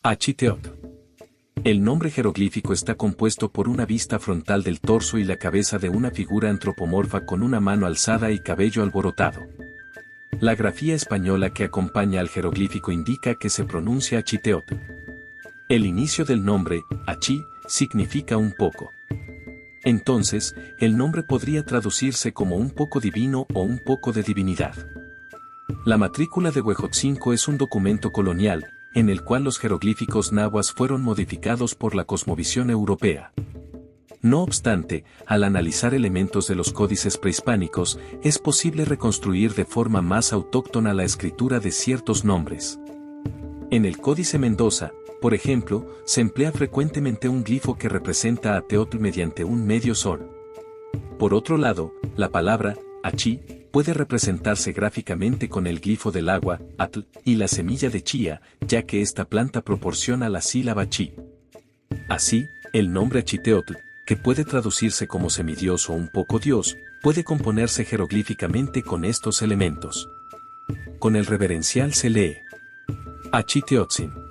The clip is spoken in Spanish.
Achiteotl. El nombre jeroglífico está compuesto por una vista frontal del torso y la cabeza de una figura antropomorfa con una mano alzada y cabello alborotado. La grafía española que acompaña al jeroglífico indica que se pronuncia Achiteotl. El inicio del nombre, Achi, significa un poco. Entonces, el nombre podría traducirse como un poco divino o un poco de divinidad. La matrícula de Huejotzinco es un documento colonial, en el cual los jeroglíficos nahuas fueron modificados por la cosmovisión europea. No obstante, al analizar elementos de los códices prehispánicos, es posible reconstruir de forma más autóctona la escritura de ciertos nombres. En el Códice Mendoza, por ejemplo, se emplea frecuentemente un glifo que representa a Teotl mediante un medio sol. Por otro lado, la palabra, Achi, puede representarse gráficamente con el glifo del agua, Atl, y la semilla de chía, ya que esta planta proporciona la sílaba chi. Así, el nombre Achiteotl, que puede traducirse como semidios o un poco dios, puede componerse jeroglíficamente con estos elementos. Con el reverencial se lee Achiteotzin.